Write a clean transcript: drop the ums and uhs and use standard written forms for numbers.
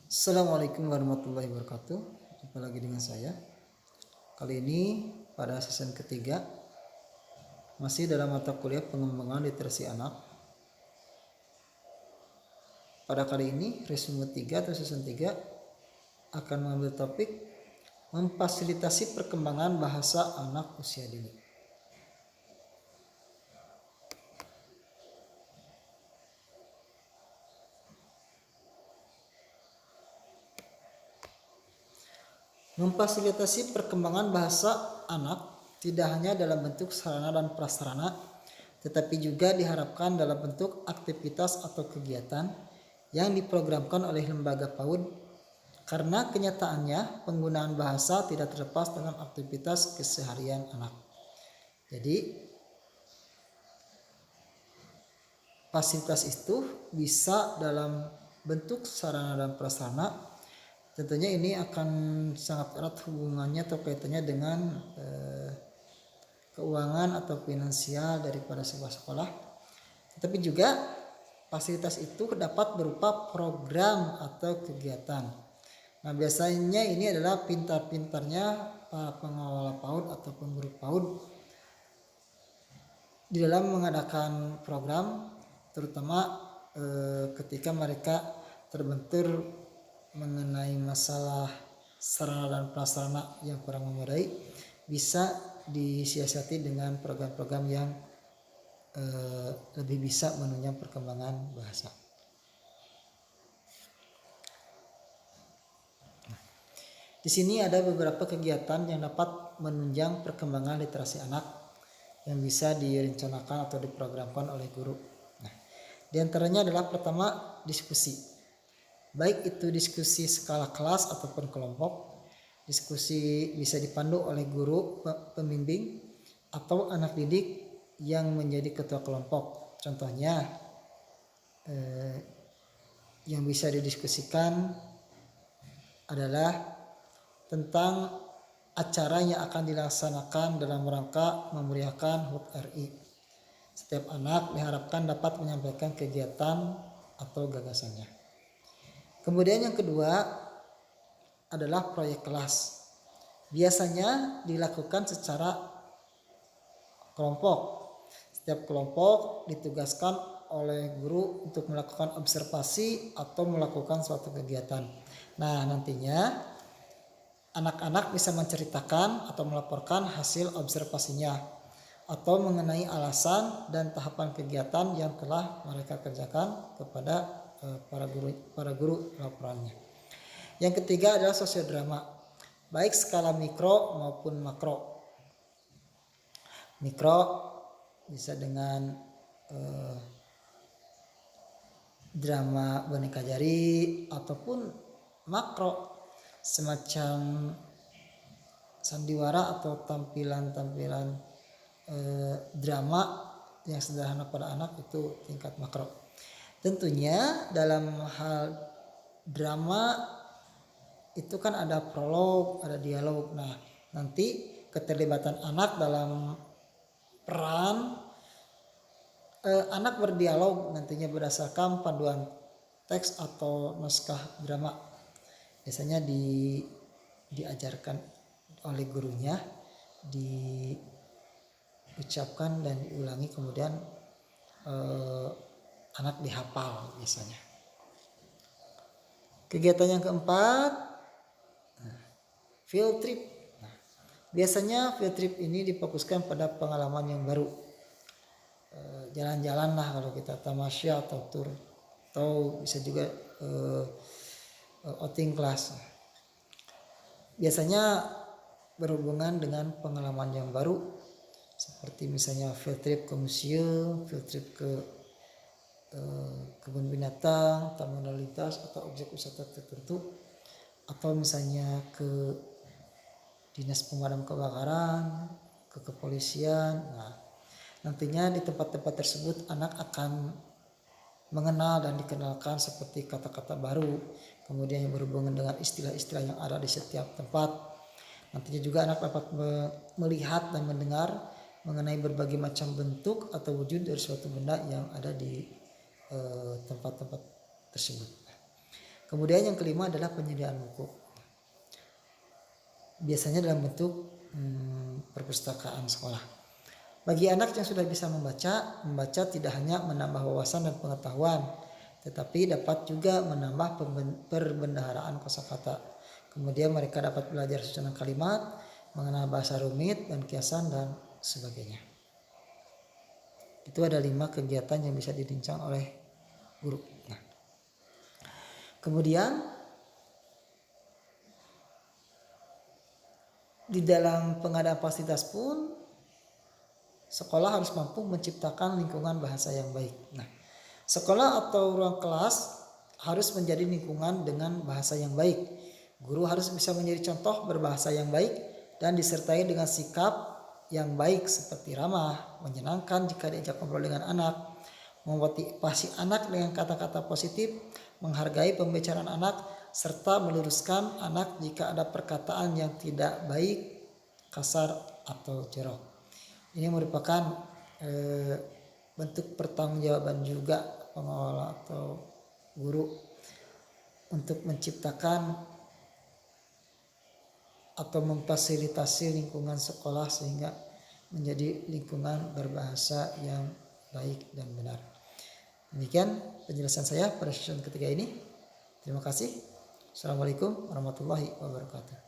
Assalamualaikum warahmatullahi wabarakatuh. Jumpa lagi dengan saya. Kali ini pada season ketiga masih dalam mata kuliah pengembangan literasi anak. Pada kali ini resume 3 atau season 3 akan mengambil topik memfasilitasi perkembangan bahasa anak usia dini. Memfasilitasi perkembangan bahasa anak tidak hanya dalam bentuk sarana dan prasarana, tetapi juga diharapkan dalam bentuk aktivitas atau kegiatan yang diprogramkan oleh lembaga PAUD, karena kenyataannya penggunaan bahasa tidak terlepas dalam aktivitas keseharian anak. Jadi fasilitas itu bisa dalam bentuk sarana dan prasarana. Tentunya ini akan sangat erat hubungannya atau kaitannya dengan keuangan atau finansial daripada sebuah sekolah. Tetapi juga fasilitas itu dapat berupa program atau kegiatan. Nah, biasanya ini adalah pintar-pintarnya para pengelola PAUD atau pengurus PAUD di dalam mengadakan program, terutama ketika mereka terbentur mengenai masalah sarana dan prasarana yang kurang memadai, bisa disiasati dengan program-program yang lebih bisa menunjang perkembangan bahasa. Di sini ada beberapa kegiatan yang dapat menunjang perkembangan literasi anak yang bisa direncanakan atau diprogramkan oleh guru. Nah, di antaranya adalah pertama, diskusi. Baik itu diskusi skala kelas ataupun kelompok. Diskusi bisa dipandu oleh guru pembimbing atau anak didik yang menjadi ketua kelompok. Contohnya yang bisa didiskusikan adalah tentang acara yang akan dilaksanakan dalam rangka memeriahkan HUT RI. Setiap anak diharapkan dapat menyampaikan kegiatan atau gagasannya. Kemudian yang kedua adalah proyek kelas. Biasanya dilakukan secara kelompok. Setiap kelompok ditugaskan oleh guru untuk melakukan observasi atau melakukan suatu kegiatan. Nah, nantinya anak-anak bisa menceritakan atau melaporkan hasil observasinya atau mengenai alasan dan tahapan kegiatan yang telah mereka kerjakan kepada para guru laporannya. Yang ketiga adalah sosiodrama, baik skala mikro maupun makro. Mikro bisa dengan drama boneka jari, ataupun makro semacam sandiwara atau tampilan-tampilan drama yang sederhana pada anak, itu tingkat makro. Tentunya dalam hal drama itu kan ada prolog, ada dialog. Nah, nanti keterlibatan anak dalam peran anak berdialog nantinya berdasarkan panduan teks atau naskah drama. Biasanya diajarkan oleh gurunya, diucapkan dan diulangi, kemudian anak dihafal biasanya. Kegiatan yang keempat, field trip. Nah, biasanya field trip ini difokuskan pada pengalaman yang baru. Jalan-jalan lah kalau kita tamasya atau tour, atau bisa juga outing class. Biasanya berhubungan dengan pengalaman yang baru, seperti misalnya field trip ke museum, field trip ke kebun binatang, taman lalu lintas atau objek wisata tertentu, atau misalnya ke dinas pemadam kebakaran, ke kepolisian. Nah, nantinya di tempat-tempat tersebut anak akan mengenal dan dikenalkan seperti kata-kata baru, kemudian yang berhubungan dengan istilah-istilah yang ada di setiap tempat. Nantinya juga anak dapat melihat dan mendengar mengenai berbagai macam bentuk atau wujud dari suatu benda yang ada di tempat-tempat tersebut. Kemudian yang kelima adalah penyediaan buku. Biasanya dalam bentuk perpustakaan sekolah. Bagi anak yang sudah bisa membaca tidak hanya menambah wawasan dan pengetahuan, tetapi dapat juga menambah perbendaharaan kosakata. Kemudian mereka dapat belajar susunan kalimat, mengenal bahasa rumit dan kiasan dan sebagainya. Itu ada 5 kegiatan yang bisa dirancang oleh guru. Nah, kemudian di dalam pengadaan fasilitas pun sekolah harus mampu menciptakan lingkungan bahasa yang baik. Nah, sekolah atau ruang kelas harus menjadi lingkungan dengan bahasa yang baik. Guru harus bisa menjadi contoh berbahasa yang baik dan disertai dengan sikap yang baik seperti ramah, menyenangkan jika diajak ngobrol dengan anak, memotivasi anak dengan kata-kata positif, menghargai pembicaraan anak, serta meluruskan anak jika ada perkataan yang tidak baik, kasar, atau jorok. Ini merupakan bentuk pertanggungjawaban juga pengelola atau guru untuk menciptakan atau memfasilitasi lingkungan sekolah sehingga menjadi lingkungan berbahasa yang baik dan benar. Demikian penjelasan saya pada sesi ketiga ini. Terima kasih. Assalamualaikum warahmatullahi wabarakatuh.